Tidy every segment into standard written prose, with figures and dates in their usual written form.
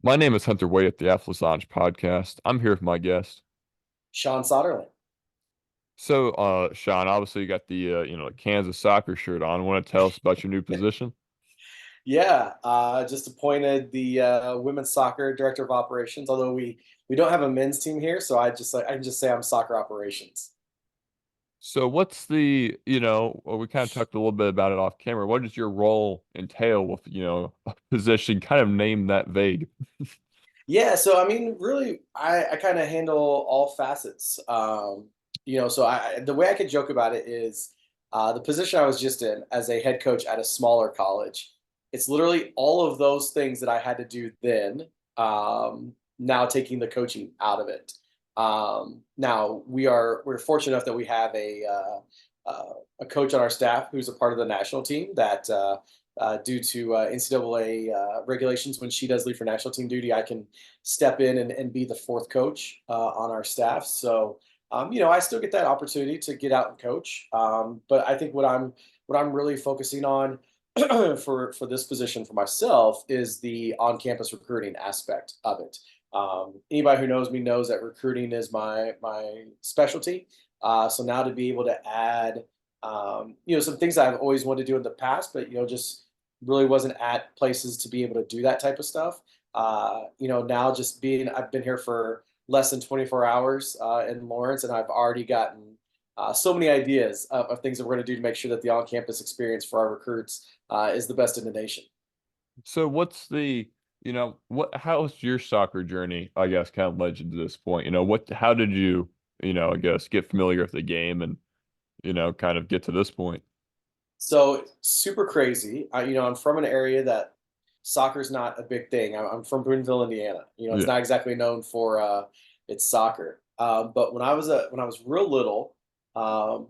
My name is Hunter Wade at the Athletics podcast. I'm here with my guest. Shaun Soderling. So, Shaun, obviously you got the Kansas soccer shirt on. Want to tell us about your new position? Yeah, just appointed the women's soccer director of operations. Although we don't have a men's team here, so I can just say I'm soccer operations. So, what's well, we kind of talked a little bit about it off camera. What does your role entail with, a position kind of named that vague? Yeah, so I mean, really, I kind of handle all facets. So the way I could joke about it is the position I was just in as a head coach at a smaller college. It's literally all of those things that I had to do then. Now taking the coaching out of it. Now we're fortunate enough that we have a coach on our staff who's a part of the national team that. Due to NCAA regulations, when she does leave for national team duty, I can step in and be the fourth coach on our staff. So, I still get that opportunity to get out and coach. But I think what I'm really focusing on for this position for myself is the on-campus recruiting aspect of it. Anybody who knows me knows that recruiting is my specialty. So now to be able to add some things that I've always wanted to do in the past, but just really wasn't at places to be able to do that type of stuff. Now just I've been here for less than 24 hours in Lawrence, and I've already gotten so many ideas of things that we're going to do to make sure that the on-campus experience for our recruits is the best in the nation. So, how's your soccer journey, I guess, kind of led you to this point? How did you, I guess, get familiar with the game and, kind of get to this point? So super crazy. I'm from an area that soccer is not a big thing. I'm from Boonville, Indiana. It's Yeah. not exactly known for its soccer. But when I was real little, um,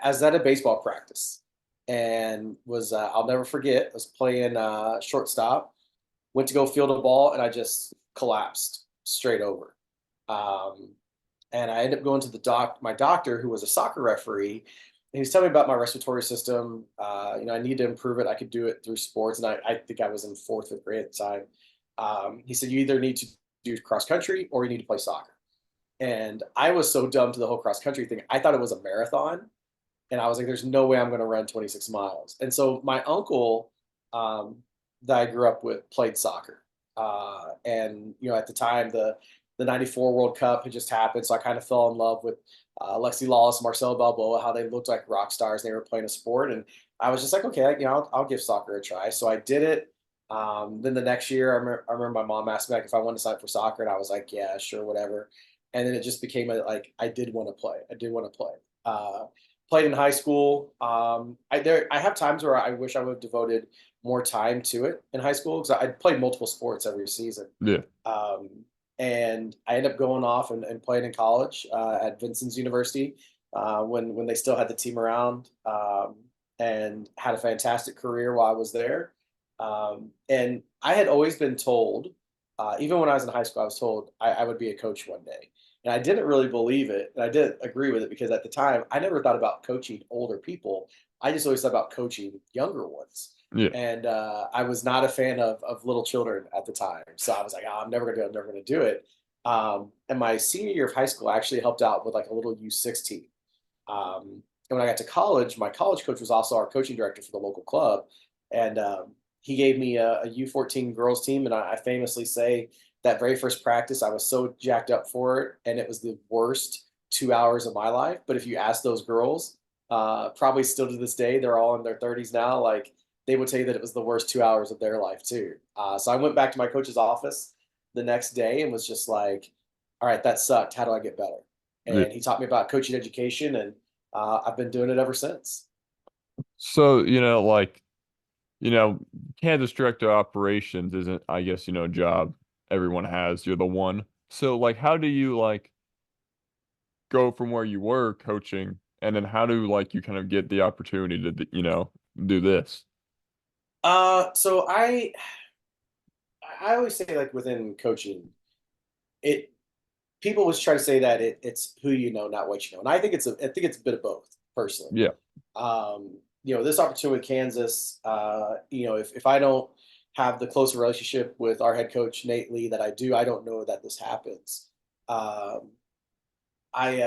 I was at a baseball practice and was I'll never forget. I was playing shortstop. Went to go field a ball and I just collapsed straight over. Um, and I ended up going to my doctor, who was a soccer referee. And he was telling me about my respiratory system. I need to improve it. I could do it through sports, and I think I was in fourth, fifth grade at the time. He said you either need to do cross country or you need to play soccer. And I was so dumb to the whole cross country thing. I thought it was a marathon, and I was like, "There's no way I'm going to run 26 miles." And so my uncle, um, that I grew up with, played soccer, and at the time the '94 World Cup had just happened, so I kind of fell in love with Lexi Lawless, Marcelo Balboa, how they looked like rock stars. And they were playing a sport, and I was just like, okay, I'll give soccer a try. So I did it. Then the next year, I remember my mom asked me like if I wanted to sign for soccer, and I was like, yeah, sure, whatever. And then it just became like I did want to play. I did want to play. Played in high school. I have times where I wish I would have devoted more time to it in high school because I played multiple sports every season. Yeah. Um, and I ended up going off and playing in college at Vincent's University when they still had the team around, and had a fantastic career while I was there. And I had always been told, even when I was in high school, I was told I would be a coach one day. And I didn't really believe it. And I didn't agree with it because at the time, I never thought about coaching older people. I just always thought about coaching younger ones. Yeah. And I was not a fan of little children at the time. So I was like, oh, I'm never going to do it. I'm never going to do it. And my senior year of high school, I actually helped out with like a little U16. And when I got to college, my college coach was also our coaching director for the local club. And he gave me a U14 girls team. And I famously say that very first practice, I was so jacked up for it. And it was the worst 2 hours of my life. But if you ask those girls, probably still to this day, they're all in their 30s now. Like they would tell you that it was the worst 2 hours of their life too. So I went back to my coach's office the next day and was just like, all right, that sucked. How do I get better? Yeah. And he taught me about coaching education, and I've been doing it ever since. So, you know, Kansas director of operations isn't, I guess, a job everyone has. You're the one. So, how do you go from where you were coaching, and then how do you kind of get the opportunity to, do this? So I always say like within coaching, it people always try to say that it's who you know, not what you know, and I think it's a bit of both personally. Yeah. This opportunity with Kansas, if I don't have the close relationship with our head coach Nate Lee that I do, I don't know that this happens. Um, I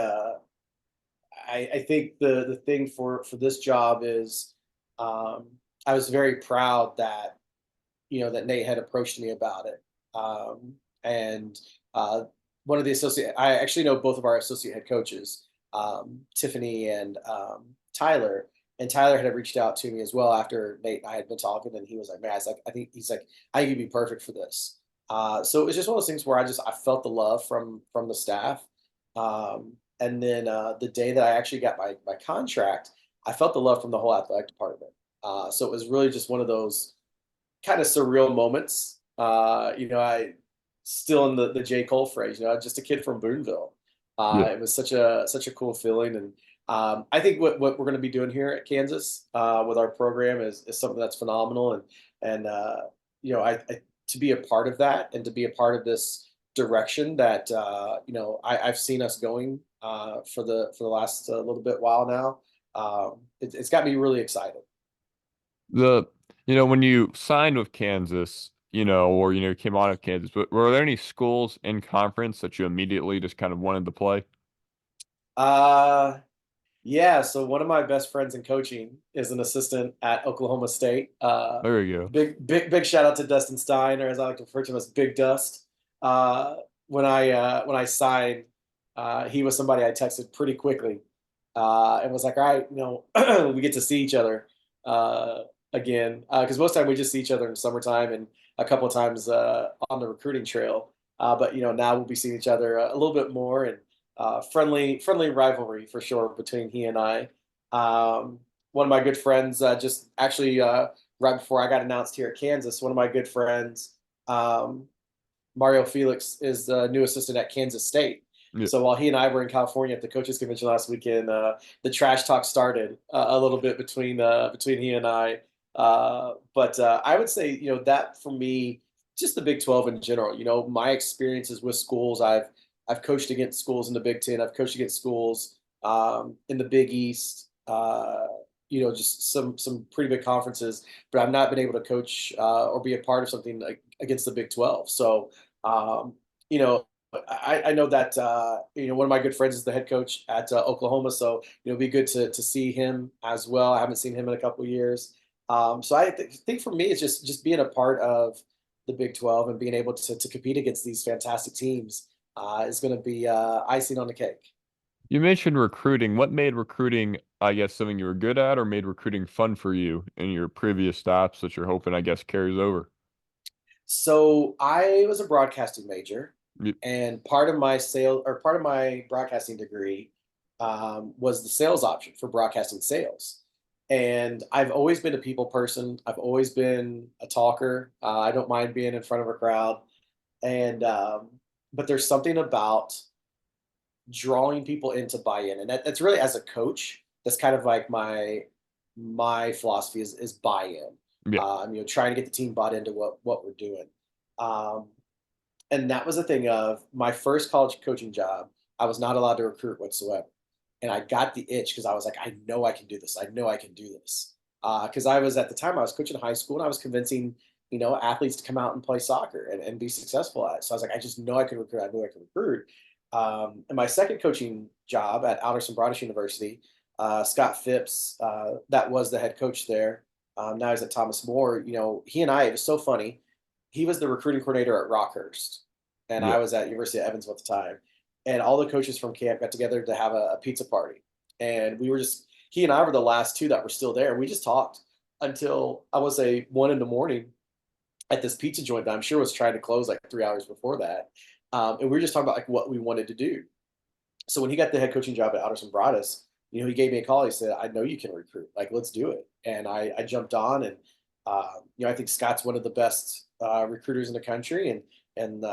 I think the thing for this job is um, I was very proud that that Nate had approached me about it. And one of the associate, I actually know both of our associate head coaches, Tiffany and Tyler. And Tyler had reached out to me as well after Nate and I had been talking, and he was like, "Man, I think you'd be perfect for this." So it was just one of those things where I felt the love from the staff, and then the day that I actually got my contract, I felt the love from the whole athletic department. So it was really just one of those kind of surreal moments. I still in the J. Cole phrase, just a kid from Boonville. Yeah. It was such a cool feeling, and I think what we're going to be doing here at Kansas with our program is something that's phenomenal, and I to be a part of that and to be a part of this direction that I've seen us going for the last little bit while now. It's got me really excited. The when you signed with Kansas, or came on with Kansas, but were there any schools in conference that you immediately just kind of wanted to play? Uh, Yeah, so one of my best friends in coaching is an assistant at Oklahoma State. There you go. Big shout out to Dustin Stein, or as I like to refer to him as Big Dust. Uh, when I signed, he was somebody I texted pretty quickly, and was like, "All right, we get to see each other uh, again." Because most of the time we just see each other in the summertime and a couple of times on the recruiting trail. But now we'll be seeing each other a little bit more, and friendly rivalry for sure between he and I. Um, One of my good friends, just actually right before I got announced here at Kansas, one of my good friends, um, Mario Felix, is the new assistant at Kansas State. Yeah. So while he and I were in California at the coaches convention last weekend, the trash talk started a little bit between he and I. But I would say that for me, just the Big 12 in general. My experiences with schools. I've coached against schools in the Big Ten. I've coached against schools in the Big East. Just some pretty big conferences, but I've not been able to coach or be a part of something like against the Big 12. So, um, you know, I know that one of my good friends is the head coach at Oklahoma, so it'd be good to see him as well. I haven't seen him in a couple of years, so think for me it's just being a part of the Big 12 and being able to compete against these fantastic teams is going to be icing on the cake. You mentioned recruiting. What made recruiting, I guess, something you were good at, or made recruiting fun for you in your previous stops that you're hoping, I guess, carries over? So I was a broadcasting major, Y- and part of my broadcasting degree was the sales option for broadcasting sales. And I've always been a people person. I've always been a talker. I don't mind being in front of a crowd, and but there's something about drawing people in to buy in, and that's really as a coach. That's kind of like my philosophy is buy in. Yeah. Trying to get the team bought into what we're doing. Um, and that was the thing of my first college coaching job. I was not allowed to recruit whatsoever, and I got the itch because I was like, I know I can do this. I know I can do this. Because I was at the time I was coaching high school and I was convincing athletes to come out and play soccer and be successful at it. So I was like, I just know I can recruit. I know I can recruit. And my second coaching job at Alderson Broaddus University, Scott Phipps, that was the head coach there. Now he's at Thomas More. He and I, it was so funny. He was the recruiting coordinator at Rockhurst, and Yeah. I was at University of Evansville at the time. And all the coaches from camp got together to have a pizza party. And he and I were the last two that were still there. We just talked until I would say 1 in the morning at this pizza joint that I'm sure was trying to close like 3 hours before that. And we were just talking about like what we wanted to do. So when he got the head coaching job at Alderson Broaddus, he gave me a call. He said, "I know you can recruit. Like, let's do it." And I jumped on, and I think Scott's one of the best recruiters in the country, and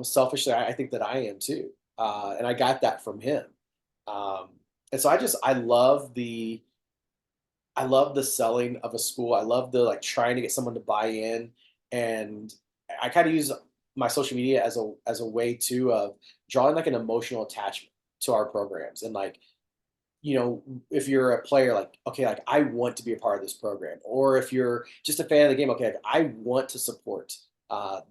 selfishly, I think that I am too. And I got that from him. Um, and so I love the selling of a school. I love the like trying to get someone to buy in, and I kind of use my social media as a way too of drawing like an emotional attachment to our programs, and like if you're a player, like, okay, like I want to be a part of this program, or if you're just a fan of the game, okay, like, I want to support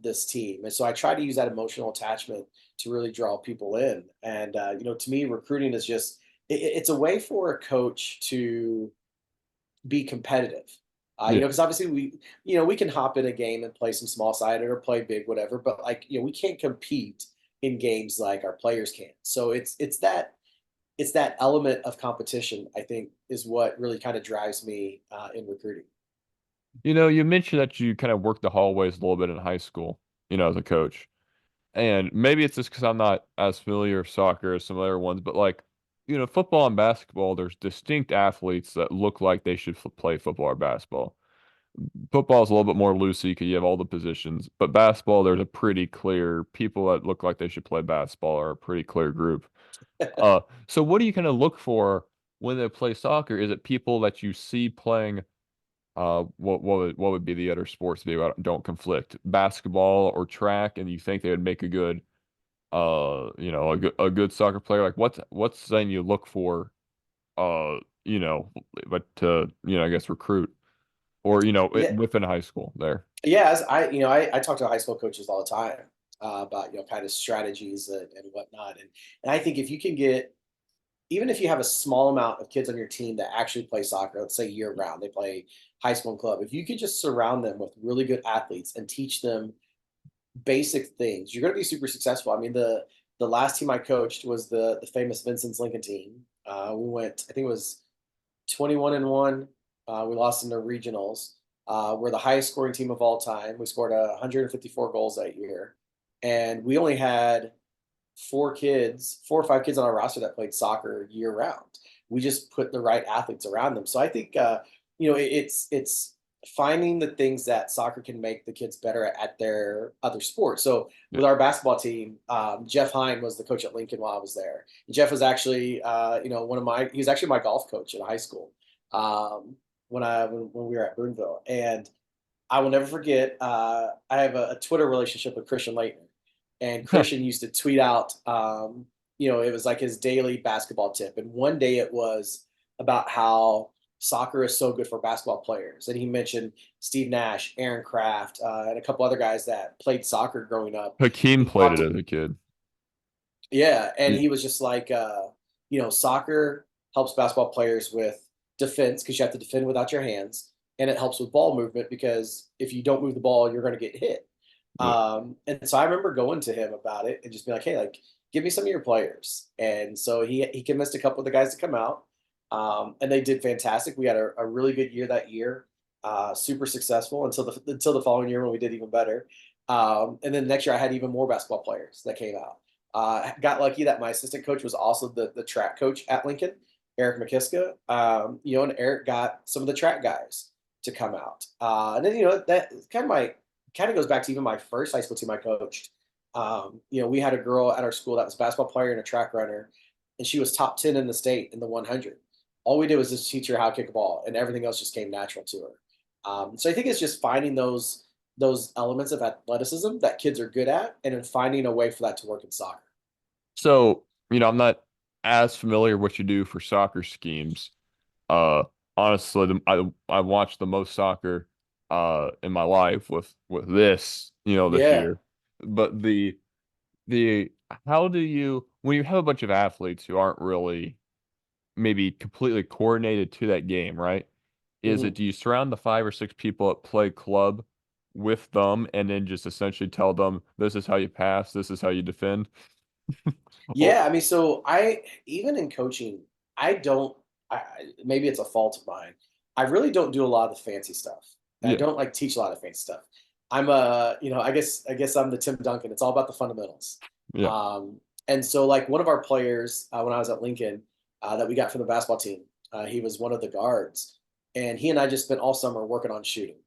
this team. And so I try to use that emotional attachment to really draw people in. And, to me, recruiting is just, it's a way for a coach to be competitive. Yeah. Because obviously we can hop in a game and play some small sided or play big, whatever. But like, we can't compete in games like our players can. So it's that element of competition, I think, is what really kind of drives me in recruiting. You mentioned that you kind of worked the hallways a little bit in high school, as a coach. And maybe it's just because I'm not as familiar with soccer as some other ones, but like, football and basketball, there's distinct athletes that look like they should play football or basketball. Football is a little bit more loosey because you have all the positions, but basketball, there's a pretty clear people that look like they should play basketball are a pretty clear group. So what do you kind of look for when they play soccer? Is it people that you see playing? What would be the other sports to be about don't conflict? Basketball or track, and you think they would make a good a good soccer player? Like what's saying you look for you know, but to I guess recruit or Yeah, within high school there. yeah. As I talk to high school coaches all the time about kind of strategies and whatnot, and I think if you can get, even if you have a small amount of kids on your team that actually play soccer, let's say year round, they play high school and club. If you could just surround them with really good athletes and teach them basic things, you're going to be super successful. I mean, the last team I coached was the famous Vincent's Lincoln team. We went, I think it was 21-1. We lost in the regionals. We're the highest scoring team of all time. We scored 154 goals that year, and we only had 4 or 5 kids on our roster that played soccer year round. We just put the right athletes around them. So I think it's finding the things that soccer can make the kids better at their other sports. So Yeah. with our basketball team, Jeff Hine was the coach at Lincoln while I was there. Jeff was actually he was actually my golf coach in high school when we were at Boonville. And I will never forget. I have a Twitter relationship with Christian Leitner, and Christian used to tweet out. It was like his daily basketball tip, and one day it was about how soccer is so good for basketball players, and he mentioned Steve Nash, Aaron Kraft, and a couple other guys that played soccer growing up. Hakeem And he played talked it as a kid. yeah, and Yeah. he was just like, soccer helps basketball players with defense because you have to defend without your hands, and it helps with ball movement because if you don't move the ball, you're going to get hit. Yeah. And so I remember going to him about it and just be like, hey, like, give me some of your players. And so he convinced a couple of the guys to come out, and they did fantastic. We had a really good year that year, super successful until the following year when we did even better. And then next year I had even more basketball players that came out. Got lucky that my assistant coach was also the track coach at Lincoln, Eric McKiska. And Eric got some of the track guys to come out. And then that kind of goes back to even my first high school team I coached. We had a girl at our school that was a basketball player and a track runner, and she was top 10 in the state in the 100. All we did was just teach her how to kick a ball, and everything else just came natural to her. So I think it's just finding those elements of athleticism that kids are good at, and then finding a way for that to work in soccer. So, I'm not as familiar what you do for soccer schemes. Uh, Honestly, I watched the most soccer in my life with this Yeah. year. But the how do you when you have a bunch of athletes who aren't really maybe completely coordinated to that game, right? Mhm. Do you surround the 5 or 6 people that play club with them and then just essentially tell them this is how you pass, this is how you defend? Or Yeah, I mean, so I even in coaching, I don't. Maybe it's a fault of mine. I really don't do a lot of the fancy stuff. I yeah, don't like teach a lot of fancy stuff. I guess I'm the Tim Duncan. It's all about the fundamentals. yeah. Um, and so like one of our players when I was at Lincoln that we got from the basketball team, he was one of the guards, and he and I just spent all summer working on shooting.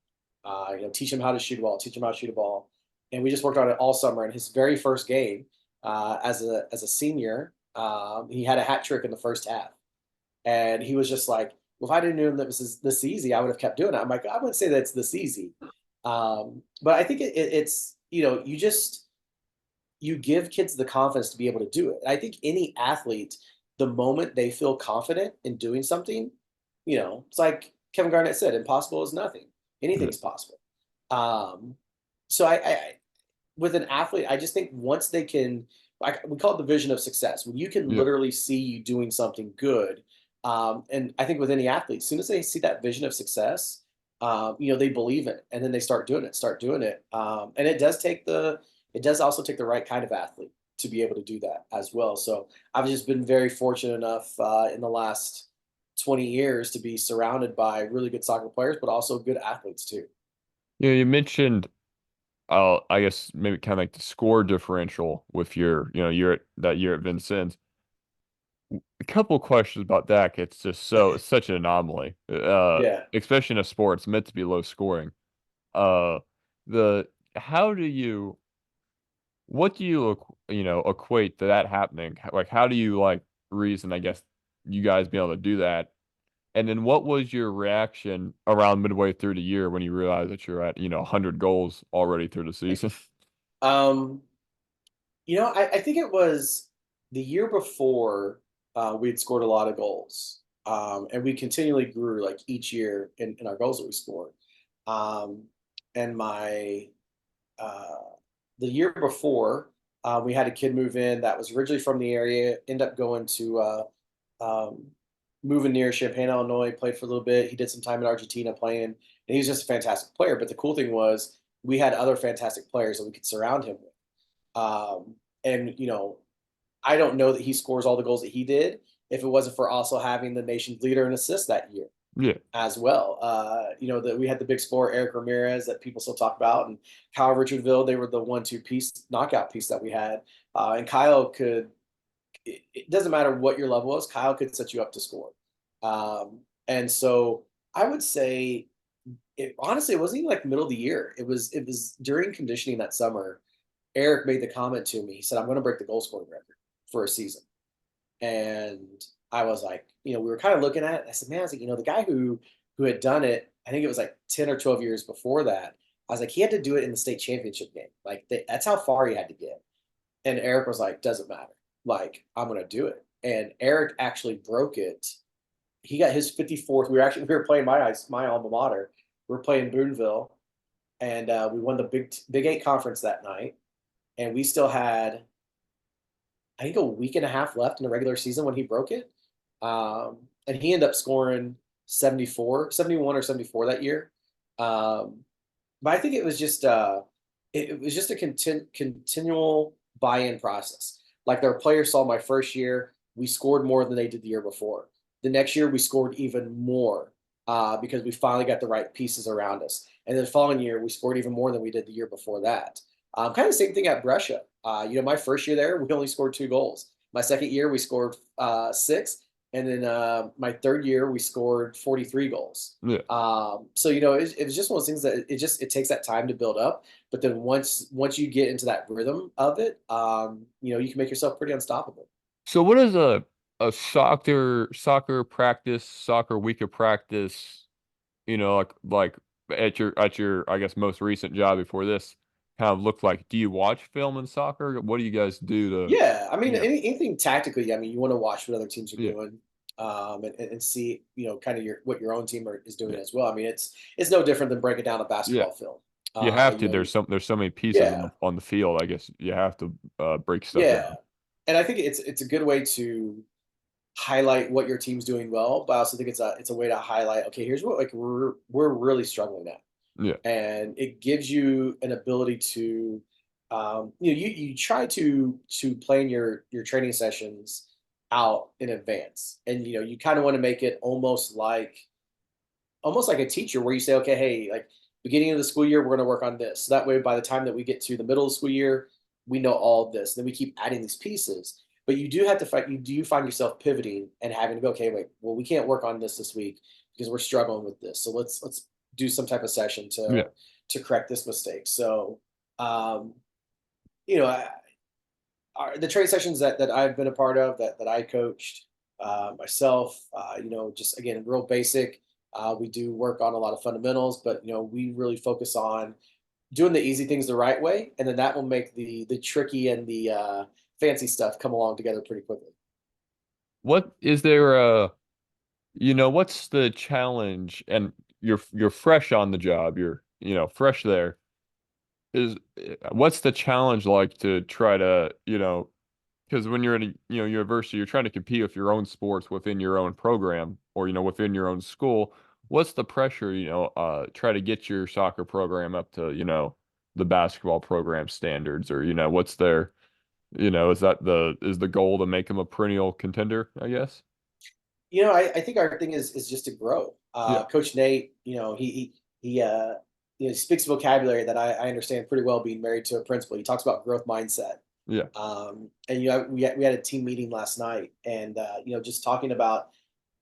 Teach him how to shoot a ball, teach him how to shoot a ball, and we just worked on it all summer. And his very first game as a senior, he had a hat trick in the first half, and he was just like, "Well, if I didn't know that was this easy, I would have kept doing it." I'm like, I wouldn't say that it's this easy, but I think it's you give kids the confidence to be able to do it. And I think any athlete the moment they feel confident in doing something, it's like Kevin Garnett said, impossible is nothing. Yeah. Anything's possible. Um, so with an athlete, I just think once they can, like we call it the vision of success, when you can Yeah. literally see you doing something good. And I think with any athlete, as soon as they see that vision of success, they believe in it, and then they start doing it. And it does also take the right kind of athlete to be able to do that as well. So I've just been very fortunate enough in the last 20 years to be surrounded by really good soccer players, but also good athletes too. You mentioned, I guess maybe kind of like the score differential with your, year that year at Vincennes. A couple questions about that. It's such an anomaly. Yeah. Especially in a sport, it's meant to be low scoring. Uh, the how do you what do you equate to that happening? Like, how do you like reason, I guess, you guys being able to do that? And then what was your reaction around midway through the year when you realized that you're at, 100 goals already through the season? Um, I think it was the year before we had scored a lot of goals. And we continually grew like each year in our goals that we scored. Um, and uh, the year before, we had a kid move in that was originally from the area, end up going to um, moving near Champaign, Illinois, played for a little bit. He did some time in Argentina playing, and he was just a fantastic player. But the cool thing was we had other fantastic players that we could surround him with. And I don't know that he scores all the goals that he did if it wasn't for also having the nation's leader in assists that year Yeah. as well. That we had the big scorer Eric Ramirez that people still talk about, and Kyle Richardville. They were the 1-2 piece knockout piece that we had, and Kyle could. It doesn't matter what your level is. Kyle could set you up to score, and so I would say honestly, it wasn't even like middle of the year. It was during conditioning that summer. Eric made the comment to me. He said, "I'm going to break the goal scoring record for a season." And I was like, we were kind of looking at it. I said, man, I was like, the guy who had done it, I think it was like 10 or 12 years before that. I was like, he had to do it in the state championship game. Like that's how far he had to get. And Eric was like, doesn't matter. Like, I'm gonna do it. And Eric actually broke it. He got his 54th. We were playing my alma mater. We were playing Boonville, and we won the Big Eight conference that night. And we still had, I think, a week and a half left in the regular season when he broke it. And he ended up scoring 74, 71 or 74 that year. Um, but I think it was just a continual buy-in process. Like their players saw my first year, we scored more than they did the year before. The next year, we scored even more because we finally got the right pieces around us. And then the following year, we scored even more than we did the year before that. Kind of the same thing at Brescia. My first year there, we only scored 2 goals. My second year, we scored 6, and then my third year, we scored 43 goals. Yeah. So it was just one of those things that it takes that time to build up. But then once you get into that rhythm of it, you can make yourself pretty unstoppable. So what is a soccer practice, soccer week of practice, like at your I guess most recent job before this kind of look like? Do you watch film in soccer? What do you guys do to Yeah, I mean, yeah. anything tactically. I mean, you want to watch what other teams are Yeah. doing, and see, kind of what your own team is doing Yeah. as well. I mean, it's no different than breaking down a Yeah. basketball film. You have You to. know, There's so many pieces on yeah, the field. I guess you have to break stuff yeah, down. and I think it's a good way to highlight what your team's doing well, but I also think it's a way to highlight. Okay, here's what like we're really struggling at, Yeah. and it gives you an ability to you try to plan your training sessions out in advance, and you kind of want to make it almost like a teacher where you say, okay, hey, like beginning of the school year we're going to work on this, so that way by the time that we get to the middle of the school year we know all of this, then we keep adding these pieces. But you do have to find, you do find yourself pivoting and having to go, okay, wait, well, we can't work on this week because we're struggling with this, so let's do some type of session Yeah. to correct this mistake. So um you know I, the training sessions that I've been a part of, that I coached myself, just again real basic. We do work on a lot of fundamentals, but we really focus on doing the easy things the right way, and then that will make the tricky and the fancy stuff come along together pretty quickly. what is there what's the challenge? And you're fresh on the job. You're, fresh there. Is What's the challenge like to try to, because when you're in a, university, you're trying to compete with your own sports within your own program or, within your own school. What's the pressure, try to get your soccer program up to, the basketball program standards, or, what's their, is the goal to make them a perennial contender, I guess? I think our thing is just to grow. Yeah. Coach Nate, he speaks vocabulary that I understand pretty well. Being married to a principal, he talks about growth mindset. Yeah. And we had a team meeting last night, and just talking about,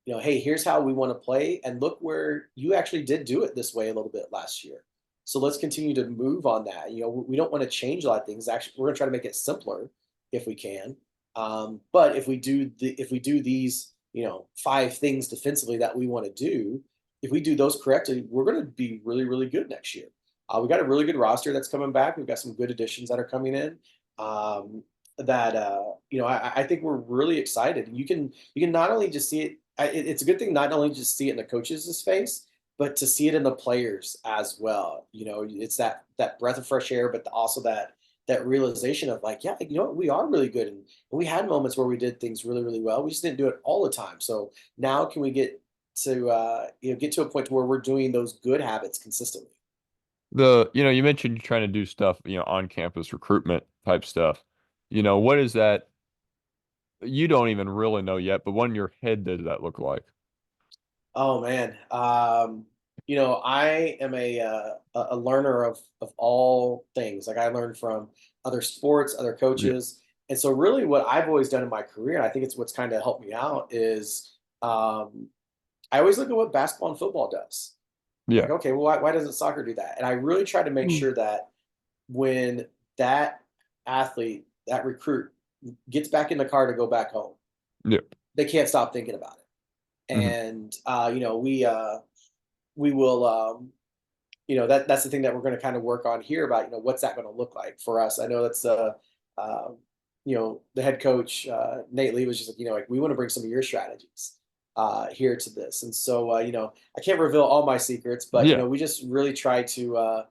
hey, here's how we want to play, and look where you actually did do it this way a little bit last year. So let's continue to move on that. We don't want to change a lot of things. Actually, we're going to try to make it simpler if we can. But if we do these, five things defensively that we want to do, if we do those correctly, we're going to be really, really good next year. We got a really good roster that's coming back. We've got some good additions that are coming in. That I think we're really excited. You can not only just see it. It's a good thing not only just see it in the coaches' face, but to see it in the players as well. It's that breath of fresh air, but also that realization of like, yeah, what, we are really good, and we had moments where we did things really, really well. We just didn't do it all the time. So now, can we get to a point where we're doing those good habits consistently? You mentioned you're trying to do stuff, on campus recruitment type stuff. What is that? You don't even really know yet, but what in your head does that look like? Oh man, I am a learner of all things. Like, I learned from other sports, other Yeah. coaches, and so really, what I've always done in my career, and I think it's what's kind of helped me out, is I always look at what basketball and football does. Like, Yeah. okay, well, why doesn't soccer do that? And I really try to make Mm. sure that when that athlete, that recruit, gets back in the car to go back home, Yeah. they can't stop thinking about it. Hmm. And we will that's the thing that we're going to kind of work on here about, what's that going to look like for us. I know that's um, the head coach, Nate Lee, was just like, like, we want to bring some of your strategies here to this. And so I can't reveal all my secrets, but Yeah. we just really try to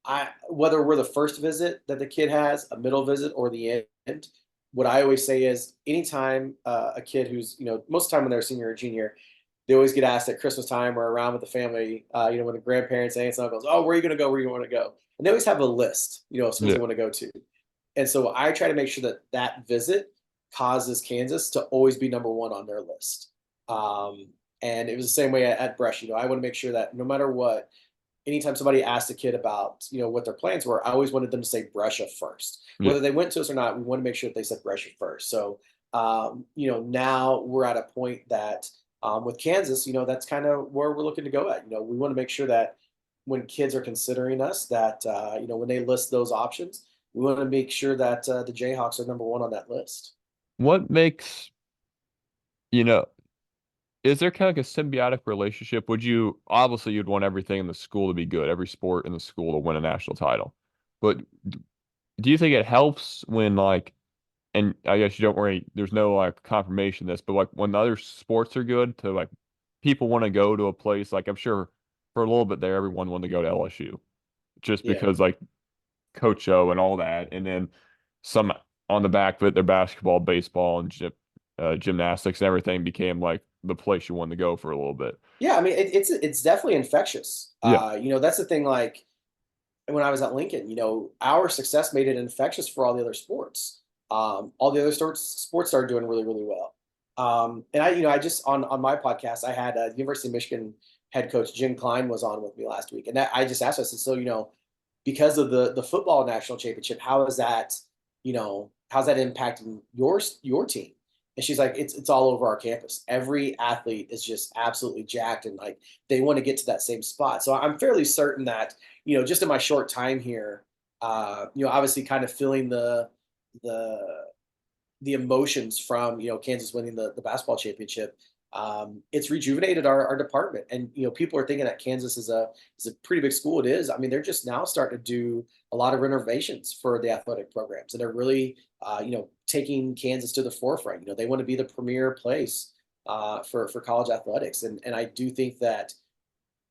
I whether we're the first visit that the kid has, a middle visit, or the end. What I always say is, anytime a kid who's, most of the time when they're a senior or junior, they always get asked at Christmas time or around with the family, when the grandparents, aunts, and uncles, oh, where are you going to go? Where you want to go? And they always have a list, of schools Yeah. they want to go to. And so I try to make sure that that visit causes Kansas to always be number one on their list. Um, and it was the same way at Brush. I want to make sure that no matter what, anytime somebody asked a kid about, what their plans were, I always wanted them to say Brescia first. Yeah. Whether they went to us or not, we want to make sure that they said Brescia first. So, now we're at a point that, with Kansas, that's kind of where we're looking to go at. We want to make sure that when kids are considering us, that when they list those options, we want to make sure that the Jayhawks are number one on that list. What makes, you know, is there kind of like a symbiotic relationship? Obviously you'd want everything in the school to be good, every sport in the school to win a national title. But do you think it helps when like, and I guess you don't worry, there's no like confirmation of this, but like when the other sports are good, to like people want to go to a place, like I'm sure for a little bit there, everyone wanted to go to LSU just Yeah. because like Coach O and all that. And then some on the back of it, their basketball, baseball, and gymnastics and everything became like the place you wanted to go for a little bit. Yeah, I mean, it's definitely infectious. Yeah. That's the thing. Like, when I was at Lincoln, our success made it infectious for all the other sports. All the other sports started doing really, really well. And I just, on my podcast, I had the University of Michigan head coach Jim Klein was on with me last week, and I just asked us, so because of the football national championship, how's that impacting your team? And she's like, it's all over our campus. Every athlete is just absolutely jacked, and like, they want to get to that same spot. So I'm fairly certain that, just in my short time here, obviously kind of feeling the the emotions from, Kansas winning the basketball championship. it's rejuvenated our department. And people are thinking that Kansas is a pretty big school. It is. I mean, they're just now starting to do a lot of renovations for the athletic programs, and they're really taking Kansas to the forefront. They want to be the premier place for college athletics, and I do think that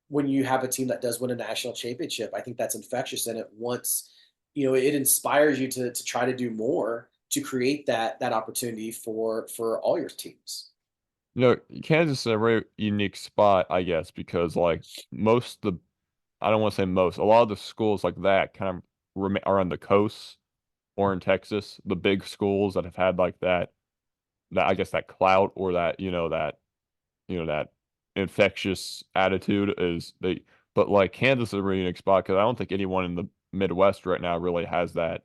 when you have a team that does win a national championship, I think that's infectious, and it inspires you to try to do more to create that opportunity for all your teams. Kansas is a very unique spot, I guess, because like most the I don't want to say most, a lot of the schools like that kind of are on the coast or in Texas, the big schools that have had like that I guess that clout or that infectious attitude is they but like Kansas is a really unique spot because I don't think anyone in the Midwest right now really has that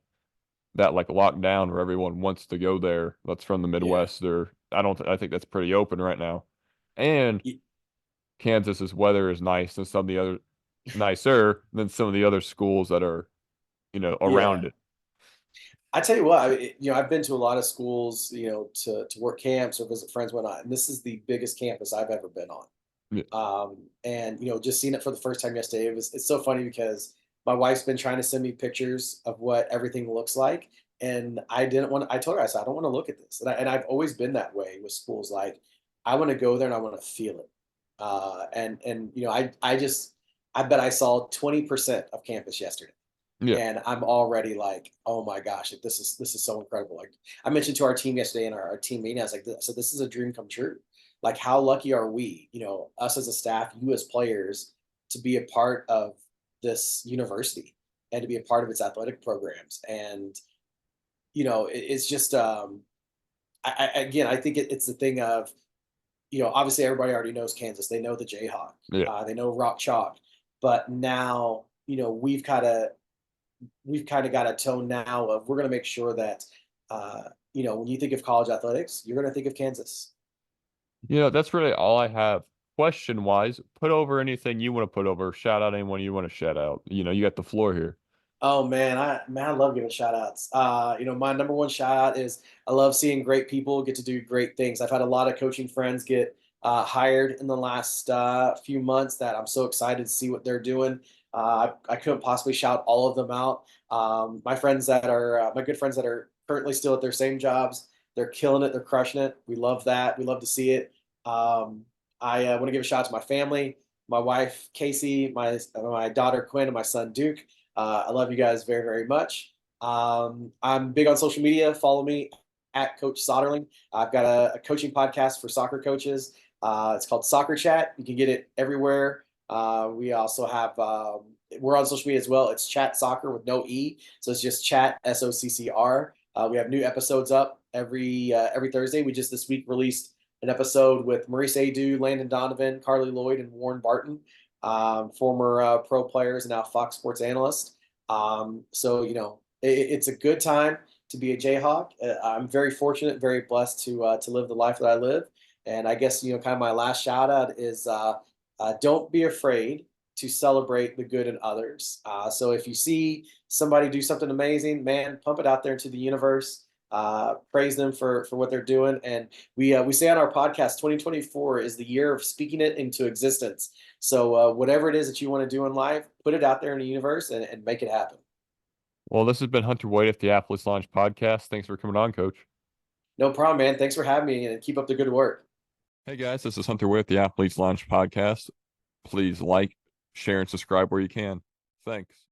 like lockdown where everyone wants to go there that's from the Yeah. Midwest or I think that's pretty open right now. And Kansas's weather is nice than some of the other nicer than some of the other schools that are, Yeah. around it. I tell you what, I've been to a lot of schools, to work camps or visit friends, whatnot, and this is the biggest campus I've ever been on. Yeah. And just seeing it for the first time yesterday, it's so funny because my wife's been trying to send me pictures of what everything looks like, and I didn't want. I told her, I said, I don't want to look at this, and I've always been that way with schools. Like, I want to go there and I want to feel it. And I bet I saw 20% of campus yesterday, Yeah. and I'm already like, oh my gosh, like, this is so incredible. Like, I mentioned to our team yesterday in our team meeting, I was like, so this is a dream come true. Like, how lucky are we, us as a staff, you as players, to be a part of this university and to be a part of its athletic programs. And it's just again, I think it's the thing of, obviously everybody already knows Kansas. They know the Jayhawk. Yeah. They know Rock Chalk. But now, we've kind of got a tone now of, we're going to make sure that when you think of college athletics, you're going to think of Kansas. That's really all I have. Question wise, put over anything you want to put over. Shout out anyone you want to shout out. You got the floor here. Oh man, I love giving shout outs. My number one shout out is, I love seeing great people get to do great things. I've had a lot of coaching friends get hired in the last few months that I'm so excited to see what they're doing. I couldn't possibly shout all of them out. My good friends that are currently still at their same jobs, they're killing it. They're crushing it. We love that. We love to see it. I want to give a shout out to my family, my wife Casey, my daughter Quinn, and my son Duke. I love you guys very, very much. I'm big on social media. Follow me at Coach Soderling. I've got a coaching podcast for soccer coaches. It's called Soccer Chat. You can get it everywhere. We also have, we're on social media as well. It's Chat Soccer with no E. So it's just Chat, SOCCR. We have new episodes up every Thursday. We just this week released an episode with Maurice Adu, Landon Donovan, Carly Lloyd, and Warren Barton, former pro players and now Fox Sports analyst. So it's a good time to be a Jayhawk. I'm very fortunate, very blessed to live the life that I live. And I guess kind of my last shout out is, don't be afraid to celebrate the good in others. So if you see somebody do something amazing, man, pump it out there into the universe. Praise them for what they're doing. And we say on our podcast, 2024 is the year of speaking it into existence. So whatever it is that you want to do in life, put it out there in the universe and make it happen. Well, this has been Hunter White at the Athletes Launch podcast. Thanks for coming on, Coach. No problem, man. Thanks for having me, and keep up the good work. Hey guys, this is Hunter White at the Athletes Launch podcast. Please like, share, and subscribe where you can. Thanks.